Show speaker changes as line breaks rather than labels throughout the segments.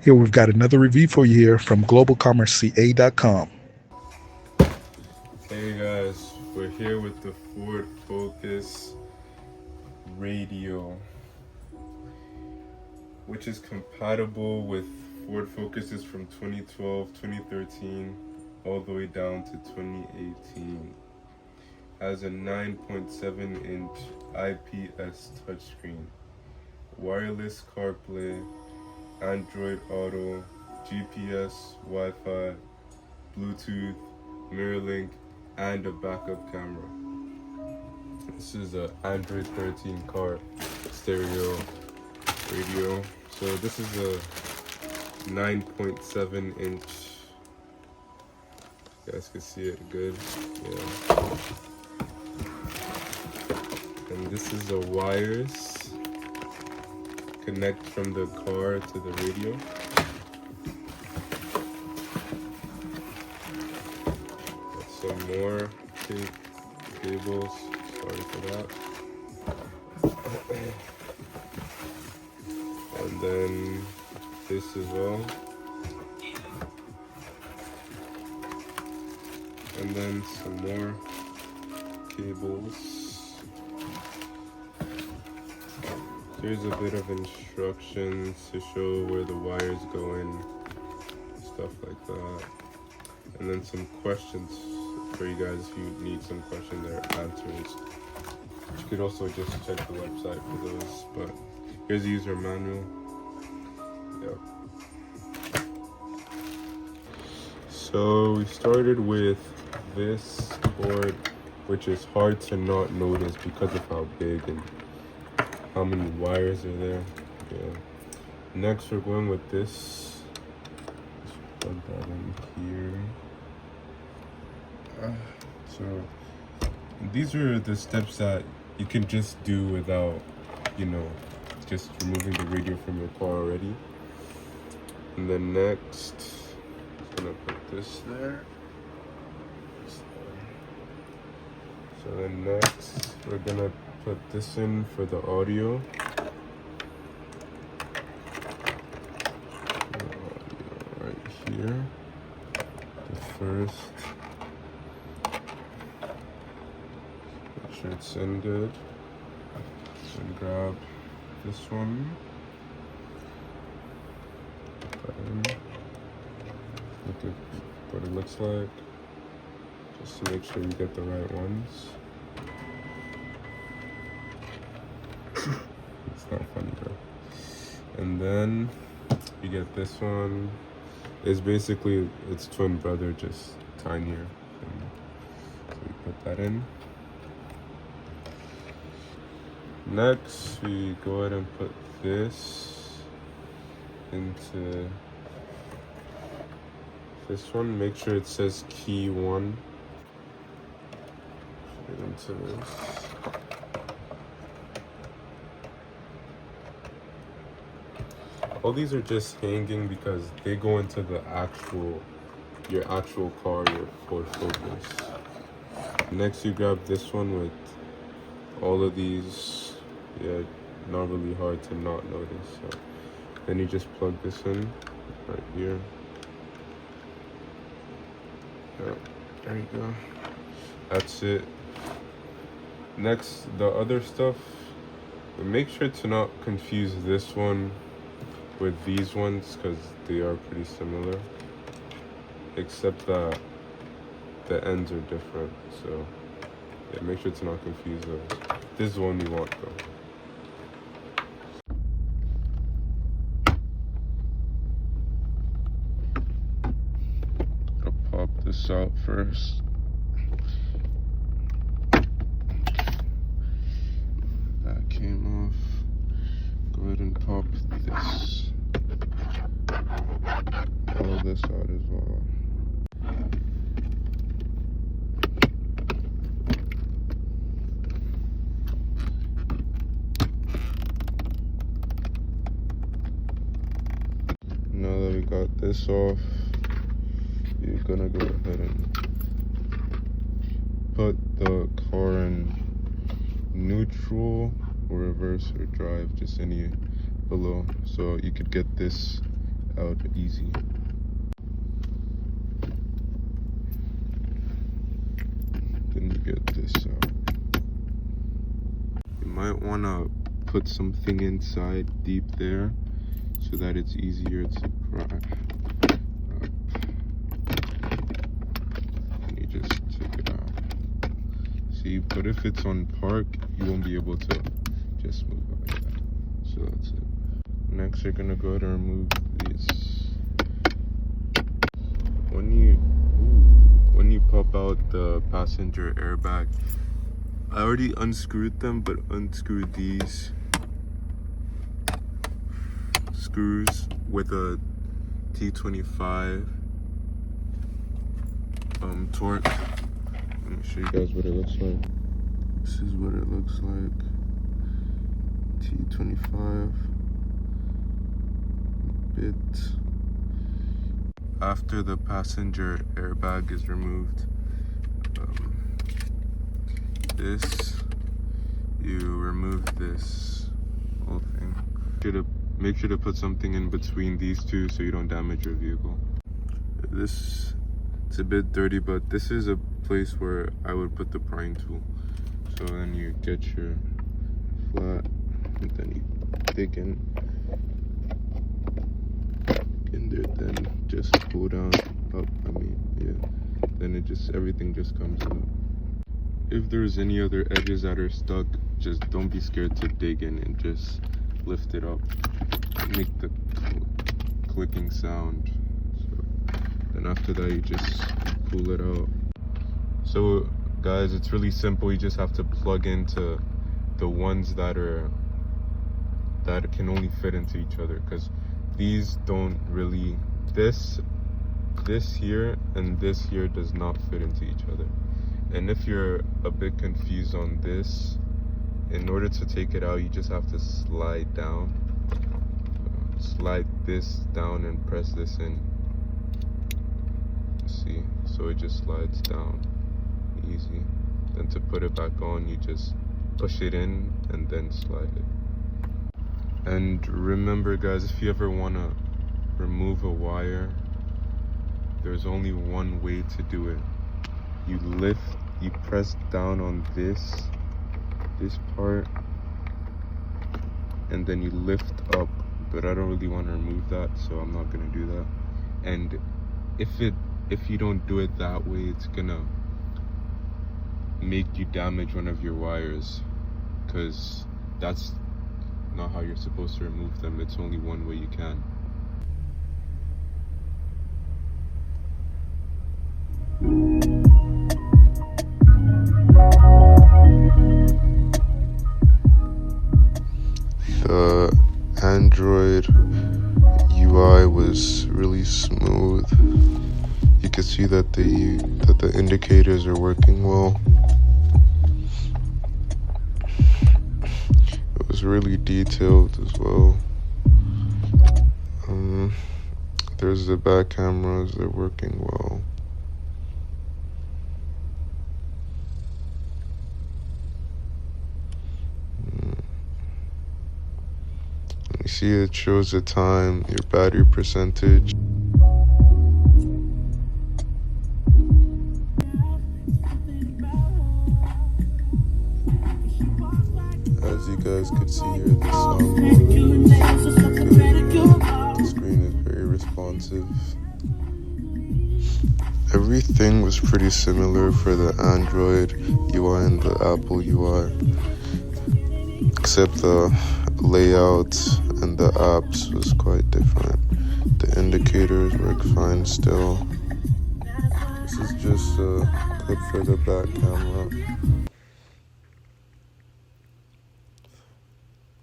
Here we've got another review for you here from globalcommerceca.com.
Hey guys, we're here with the Ford Focus radio, which is compatible with Ford Focuses from 2012, 2013, all the way down to 2018. Has a 9.7-inch IPS touchscreen, wireless CarPlay, Android Auto, GPS, Wi-Fi, Bluetooth, MirrorLink, and a backup camera. This is a Android 13 car stereo radio. So this is a 9.7-inch. You guys can see it good. Yeah. And this is a wires connect from the car to the radio. Some more cables. Sorry for that. And then this as well. And then some more cables. Here's a bit of instructions to show where the wires go in, stuff like that. And then some questions for you guys if you need some questions or answers. You could also just check the website for those, but here's the user manual. Yeah. So we started with this cord, which is hard to not notice because of how big and how many wires are there. Yeah. Next we're going with this. Let's plug that in here. So these are the steps that you can just do without, just removing the radio from your car already. And then next, I'm gonna put this there. So then next, we're gonna put this in for the audio. Right here. The first. Make sure it's in good. And grab this one. Put that in. Look at what it looks like. Just to make sure you get the right ones. It's not funny though. And then you get this one. It's basically its twin brother, just tinier. And so we put that in. Next, we go ahead and put this into this one. Make sure it says key 1. Put it into this. All these are just hanging because they go into the your actual car, your Ford Focus. Next, you grab this one with all of these. Yeah, not really hard to not notice. So then you just plug this in right here. Yeah, there you go. That's it. Next, the other stuff. Make sure to not confuse this one with these ones because they are pretty similar, except that the ends are different. So yeah, make sure to not confuse those. This is the one you want though. I'll pop this out first. That came off. Go ahead and pop this. All of this out as well. Now that we got this off, you're gonna go ahead and put the car in neutral or reverse or drive, just any below, so you could get this out easy. Then you get this out. You might want to put something inside deep there so that it's easier to pry up. And you just take it out. See, but if it's on park, you won't be able to just move it like that. So that's it. Next, you're gonna go ahead and remove these. When you pop out the passenger airbag, I already unscrewed them, but unscrew these screws with a T25 torque. Let me show you guys what it looks like. This is what it looks like. T25 bit. After the passenger airbag is removed, you remove this whole thing. Make sure to put something in between these two so you don't damage your vehicle. It's a bit dirty, but this is a place where I would put the prying tool. So then you get your flat, and then you dig in there, then just pull down, up, then everything just comes out. If there's any other edges that are stuck, just don't be scared to dig in and just lift it up. Make the clicking sound. So then after that, you just pull it out. So guys, it's really simple. You just have to plug into the ones that can only fit into each other, because these don't really, this here and this here does not fit into each other. And if you're a bit confused on this, in order to take it out, you just have to slide down. Slide this down and press this in. See, so it just slides down, easy. Then to put it back on, you just push it in and then slide it. And remember guys, if you ever want to remove a wire, there's only one way to do it. You press down on this part, and then you lift up, but I don't really want to remove that, so I'm not going to do that. And if you don't do it that way, it's gonna make you damage one of your wires, because that's not how you're supposed to remove them. It's only one way you can. The Android UI was really smooth. You can see that the indicators are working well. It was really detailed as well. There's the back cameras, they're working well. You see it shows the time, your battery percentage. As you guys could see here, the sound the screen is very responsive. Everything was pretty similar for the Android UI and the Apple UI, except the layout and the apps was quite different. The indicators work fine still. This is just a clip for the back camera.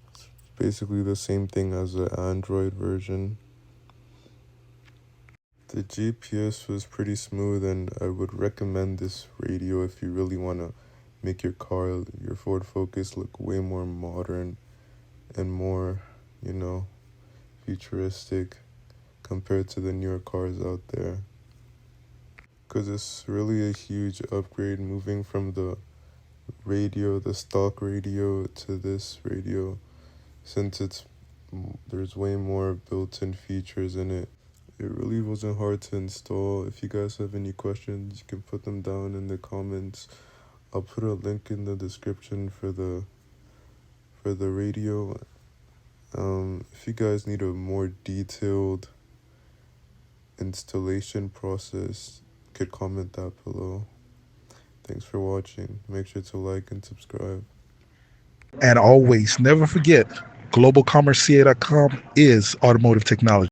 It's basically the same thing as the Android version. The GPS was pretty smooth, and I would recommend this radio if you really want to make your Ford Focus look way more modern and more, futuristic compared to the newer cars out there. Because it's really a huge upgrade moving from the stock radio, to this radio, since it's There's way more built-in features in it. It really wasn't hard to install. If you guys have any questions, you can put them down in the comments. I'll put a link in the description for the radio. If you guys need a more detailed installation process, you could comment that below. Thanks for watching. Make sure to like and subscribe.
And always never forget, globalcommerceca.com is automotive technology.